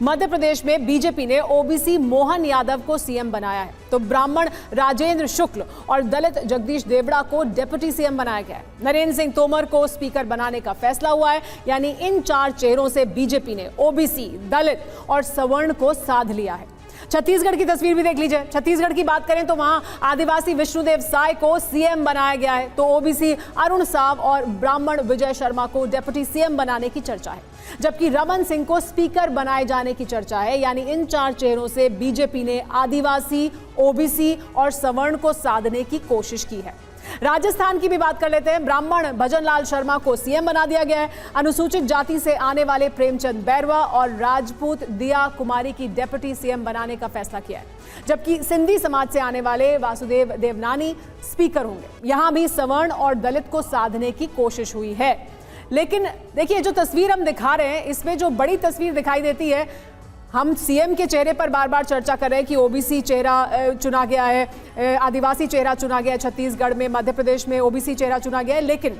मध्य प्रदेश में बीजेपी ने ओबीसी मोहन यादव को सीएम बनाया है, तो ब्राह्मण राजेंद्र शुक्ल और दलित जगदीश देवड़ा को डिप्टी सीएम बनाया गया है। नरेंद्र सिंह तोमर को स्पीकर बनाने का फैसला हुआ है। यानी इन 4 चेहरों से बीजेपी ने ओबीसी, दलित और सवर्ण को साध लिया है। छत्तीसगढ़ की तस्वीर भी देख लीजिए। छत्तीसगढ़ की बात करें तो वहां आदिवासी विष्णुदेव साय को सीएम बनाया गया है, तो ओबीसी अरुण साव और ब्राह्मण विजय शर्मा को डिप्टी सीएम बनाने की चर्चा है, जबकि रमन सिंह को स्पीकर बनाए जाने की चर्चा है। यानी इन 4 चेहरों से बीजेपी ने आदिवासी, ओबीसी और सवर्ण को साधने की कोशिश की है। राजस्थान की भी बात कर लेते हैं। ब्राह्मण भजन लाल शर्मा को सीएम बना दिया गया है। अनुसूचित जाति से आने वाले प्रेमचंद बैरवा और राजपूत दिया कुमारी की डिप्टी सीएम बनाने का फैसला किया है, जबकि सिंधी समाज से आने वाले वासुदेव देवनानी स्पीकर होंगे। यहां भी सवर्ण और दलित को साधने की कोशिश हुई है। लेकिन देखिए, जो तस्वीर हम दिखा रहे हैं, इसमें जो बड़ी तस्वीर दिखाई देती है, हम सीएम के चेहरे पर बार बार चर्चा कर रहे हैं कि ओबीसी चेहरा चुना गया है, आदिवासी चेहरा चुना गया है छत्तीसगढ़ में, मध्य प्रदेश में ओबीसी चेहरा चुना गया है। लेकिन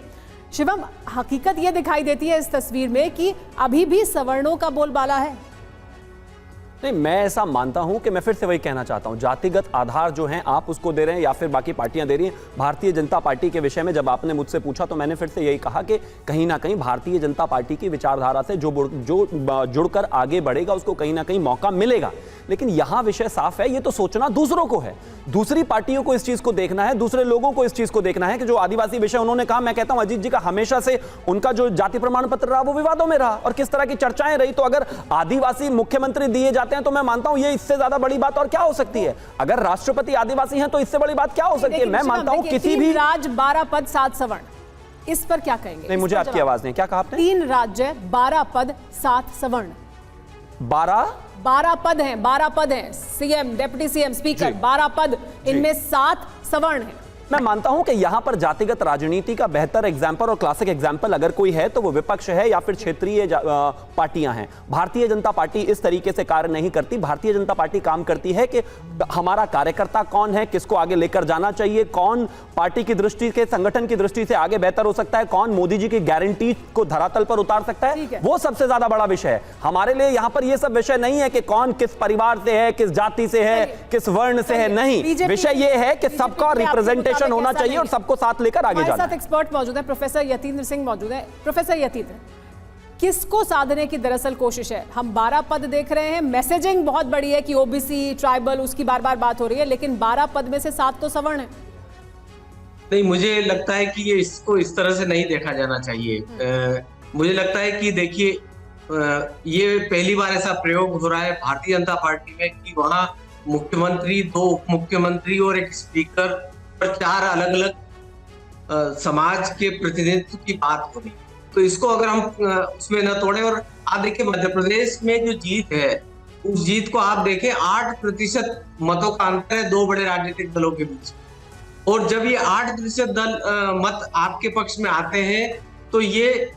शिवम, हकीकत यह दिखाई देती है इस तस्वीर में कि अभी भी सवर्णों का बोलबाला है। नहीं, मैं ऐसा मानता हूं कि मैं फिर से वही कहना चाहता हूं, जातिगत आधार जो है आप उसको दे रहे हैं या फिर बाकी पार्टियां दे रही हैं। भारतीय जनता पार्टी के विषय में जब आपने मुझसे पूछा तो मैंने फिर से यही कहा कि कहीं ना कहीं भारतीय जनता पार्टी की विचारधारा से जो जुड़कर आगे बढ़ेगा उसको कहीं ना कहीं मौका मिलेगा। लेकिन यहां विषय साफ है, ये तो सोचना दूसरों को है, दूसरी पार्टियों को इस चीज को देखना है, दूसरे लोगों को इस चीज को देखना है कि जो आदिवासी विषय उन्होंने कहा। मैं कहता हूं अजीत जी का हमेशा से उनका जो जाति प्रमाण पत्र रहा वो विवादों में रहा और किस तरह की चर्चाएं रही। तो अगर आदिवासी मुख्यमंत्री दिए जाते हैं तो मैं मानता हूं ये इससे ज्यादा बड़ी बात और क्या हो सकती है। अगर राष्ट्रपति आदिवासी हैं तो इससे बड़ी बात क्या हो सकती है। मैं मानता हूं किसी भी राज 12 पद 7 सवर्ण, इस पर क्या कहेंगे? नहीं, मुझे आपकी आवाज नहीं, क्या कहा आपने? 3 राज्य 12 पद 7 सवर्ण, 12 पद हैं, 12 पद हैं, सीएम, डिप्टी सीएम, स्पीकर, 12 पद, इनमें 7 सवर्ण हैं। मैं मानता हूं कि यहां पर जातिगत राजनीति का बेहतर एग्जाम्पल और क्लासिक एग्जाम्पल अगर कोई है तो वो विपक्ष है या फिर क्षेत्रीय पार्टियां हैं। भारतीय जनता पार्टी इस तरीके से कार्य नहीं करती। भारतीय जनता पार्टी काम करती है कि हमारा कार्यकर्ता कौन है, किसको आगे लेकर जाना चाहिए, कौन पार्टी की दृष्टि के, संगठन की दृष्टि से आगे बेहतर हो सकता है, कौन मोदी जी की गारंटी को धरातल पर उतार सकता है, वो सबसे ज्यादा बड़ा विषय है। हमारे लिए यहां पर यह सब विषय नहीं है कि कौन किस परिवार से है, किस जाति से है, किस वर्ण से है। नहीं, विषय यह है कि सबका रिप्रेजेंटेशन होना चाहिए और सबको साथ लेकर आगे जाना। हमारे साथ एक्सपर्ट मौजूद है, प्रोफेसर यतीन्द्र सिंह मौजूद है। प्रोफेसर यतीन्द्र, किसको साधने की दरअसल कोशिश है? हम 12 पद देख रहे हैं, मैसेजिंग बहुत बड़ी है कि ओबीसी, ट्राइबल, उसकी बार बार बात हो रही है, लेकिन 12 पद में से 7 तो सवर्ण है। नहीं, मुझे लगता है कि ये इसको इस तरह से नहीं देखा जाना चाहिए। मुझे लगता है कि देखिए, ये पहली बार ऐसा प्रयोग हो रहा है भारतीय जनता पार्टी में कि वहां मुख्यमंत्री, 2 उप मुख्यमंत्री और एक स्पीकर पर 4 अलग अलग समाज के प्रतिनिधित्व की बात हो रही। तो इसको अगर हम उसमें न तोड़े, और आप देखिए मध्य प्रदेश में जो जीत है उस जीत को आप देखें, 8% मतों का अंतर है 2 बड़े राजनीतिक दलों के बीच। और जब ये 8% मत आपके पक्ष में आते हैं तो ये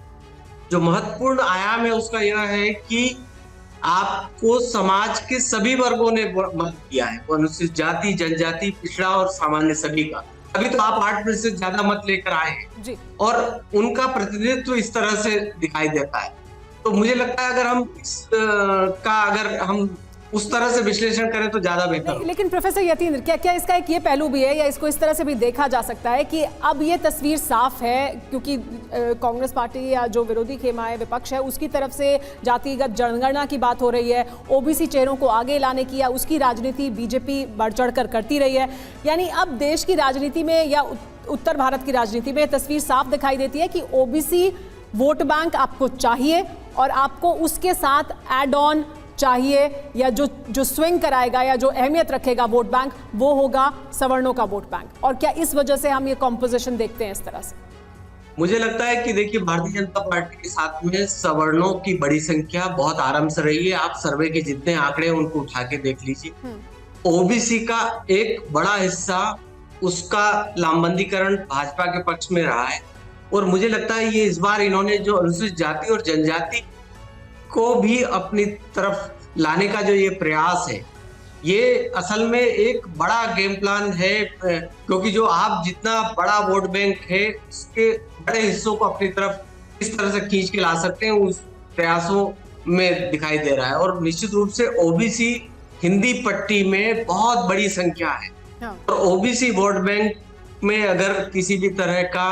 जो महत्वपूर्ण आयाम है उसका यह है कि आपको समाज के सभी वर्गों ने मत दिया है, अनुसूचित जाति, जनजाति, पिछड़ा और सामान्य सभी का। अभी तो आप 8% ज्यादा मत लेकर आए हैं और उनका प्रतिनिधित्व इस तरह से दिखाई देता है। तो मुझे लगता है अगर हम उस तरह से विश्लेषण करें तो ज्यादा बेहतर। लेकिन प्रोफेसर यतीन्द्र, क्या इसका एक ये पहलू भी है या इसको इस तरह से भी देखा जा सकता है कि अब ये तस्वीर साफ है, क्योंकि कांग्रेस पार्टी या जो विरोधी खेमा है, विपक्ष है, उसकी तरफ से जातिगत जनगणना की बात हो रही है, ओबीसी चेहरों को आगे लाने की या उसकी राजनीति बीजेपी बढ़ चढ़ कर करती रही है। यानी अब देश की राजनीति में या उत्तर भारत की राजनीति में तस्वीर साफ दिखाई देती है कि ओबीसी वोट बैंक आपको चाहिए और आपको उसके साथ एड ऑन चाहिए, या जो स्विंग कराएगा या जो अहमियत रखेगा वोट बैंक, वो होगा सवर्णों का वोट बैंक। और क्या इस वजह से हम ये कॉम्पोजिशन देखते हैं इस तरह से? मुझे लगता है कि देखिए, भारतीय जनता पार्टी के साथ में सवर्णों की बड़ी संख्या बहुत आराम से रही है। आप सर्वे के जितने आंकड़े हैं उनको उठा के देख लीजिए। ओबीसी का एक बड़ा हिस्सा, उसका लामबंदीकरण भाजपा के पक्ष में रहा है। और मुझे लगता है ये इस बार इन्होंने जो अनुसूचित जाति और जनजाति को भी अपनी तरफ लाने का जो ये प्रयास है, ये असल में एक बड़ा गेम प्लान है, क्योंकि जो आप जितना बड़ा वोट बैंक है उसके बड़े हिस्सों को अपनी तरफ किस तरह से खींच के ला सकते हैं, उस प्रयासों में दिखाई दे रहा है। और निश्चित रूप से ओबीसी हिंदी पट्टी में बहुत बड़ी संख्या है। हाँ। और ओबीसी वोट बैंक में अगर किसी भी तरह का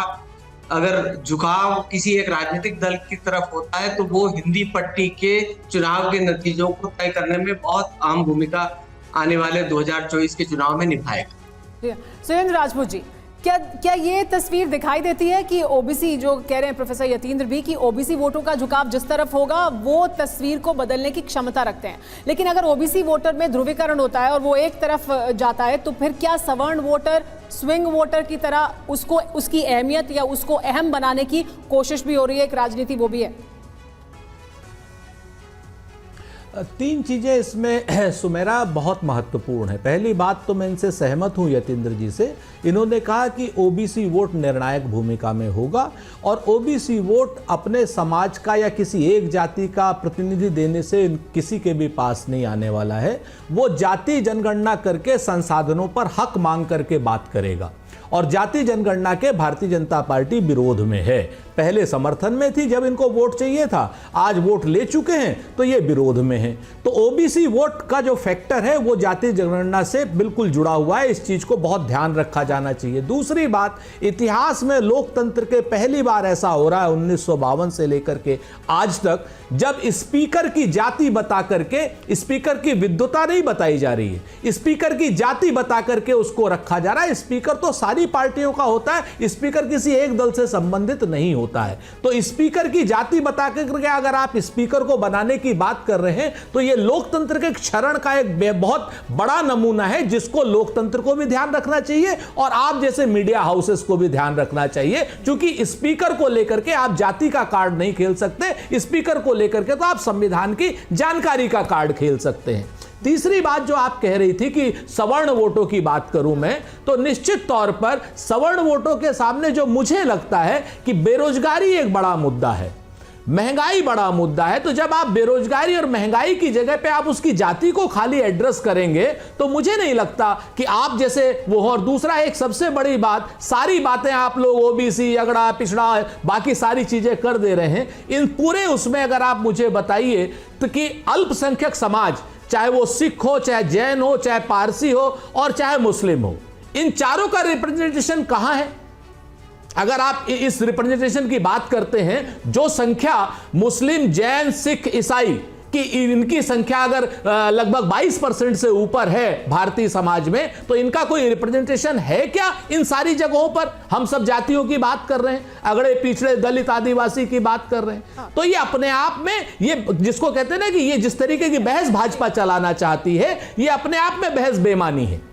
अगर झुकाव किसी एक राजनीतिक दल की तरफ होता है तो वो हिंदी पट्टी के चुनाव के नतीजों को तय करने में बहुत अहम भूमिका आने वाले 2024 के चुनाव में निभाएगा। सुरेंद्र राजपूत जी, क्या ये तस्वीर दिखाई देती है कि ओबीसी, जो कह रहे हैं प्रोफेसर यतीन्द्र भी, कि ओबीसी वोटों का झुकाव जिस तरफ होगा वो तस्वीर को बदलने की क्षमता रखते हैं, लेकिन अगर ओबीसी वोटर में ध्रुवीकरण होता है और वो एक तरफ जाता है तो फिर क्या सवर्ण वोटर स्विंग वोटर की तरह उसको, उसकी अहमियत या उसको अहम बनाने की कोशिश भी हो रही है, एक राजनीति वो भी है? तीन चीजें इसमें सुमेरा बहुत महत्वपूर्ण है। पहली बात तो मैं इनसे सहमत हूं यतीन्द्र जी से। इन्होंने कहा कि ओबीसी वोट निर्णायक भूमिका में होगा और ओबीसी वोट अपने समाज का या किसी एक जाति का प्रतिनिधि देने से किसी के भी पास नहीं आने वाला है। वो जाति जनगणना करके संसाधनों पर हक मांग करके बात करेगा और जाति जनगणना के भारतीय जनता पार्टी विरोध में है। पहले समर्थन में थी जब इनको वोट चाहिए था, आज वोट ले चुके हैं तो ये विरोध में है। तो ओबीसी वोट का जो फैक्टर है वो जाति जनगणना से बिल्कुल जुड़ा हुआ है। इस चीज को बहुत ध्यान रखा जाना चाहिए। दूसरी बात, इतिहास में लोकतंत्र के पहली बार ऐसा हो रहा है 1952 से लेकर के आज तक, जब स्पीकर की जाति बता करके, स्पीकर की विद्वता नहीं बताई जा रही है, स्पीकर की जाति बता करके उसको रखा जा रहा है। स्पीकर तो सारी पार्टियों का होता है, स्पीकर किसी एक दल से संबंधित नहीं होता है। तो स्पीकर की जाति बता करके अगर आप स्पीकर को बनाने की बात कर रहे हैं तो यह लोकतंत्र के क्षरण का एक बहुत बड़ा नमूना है, जिसको लोकतंत्र को भी ध्यान रखना चाहिए और आप जैसे मीडिया हाउसेस को भी ध्यान रखना चाहिए। क्योंकि स्पीकर को लेकर के आप जाति का कार्ड नहीं खेल सकते, स्पीकर को लेकर के तो आप संविधान की जानकारी का कार्ड खेल सकते हैं। तीसरी बात जो आप कह रही थी कि सवर्ण वोटों की बात करूं मैं, तो निश्चित तौर पर सवर्ण वोटों के सामने जो मुझे लगता है कि बेरोजगारी एक बड़ा मुद्दा है, महंगाई बड़ा मुद्दा है। तो जब आप बेरोजगारी और महंगाई की जगह पे आप उसकी जाति को खाली एड्रेस करेंगे तो मुझे नहीं लगता कि आप जैसे वो। और दूसरा, एक सबसे बड़ी बात, सारी बातें आप लोग ओबीसी, अगड़ा पिछड़ा, बाकी सारी चीजें कर दे रहे हैं। इन पूरे उसमें अगर आप मुझे बताइए तो कि अल्पसंख्यक समाज, चाहे वो सिख हो, चाहे जैन हो, चाहे पारसी हो और चाहे मुस्लिम हो, इन चारों का रिप्रेजेंटेशन कहां है? अगर आप इस रिप्रेजेंटेशन की बात करते हैं, जो संख्या मुस्लिम, जैन, सिख, ईसाई की, इनकी संख्या अगर लगभग 22% से ऊपर है भारतीय समाज में, तो इनका कोई रिप्रेजेंटेशन है क्या इन सारी जगहों पर? हम सब जातियों की बात कर रहे हैं, अगड़े पिछड़े दलित आदिवासी की बात कर रहे हैं। तो ये अपने आप में, ये जिसको कहते हैं ना कि ये जिस तरीके की बहस भाजपा चलाना चाहती है, ये अपने आप में बहस बेमानी है।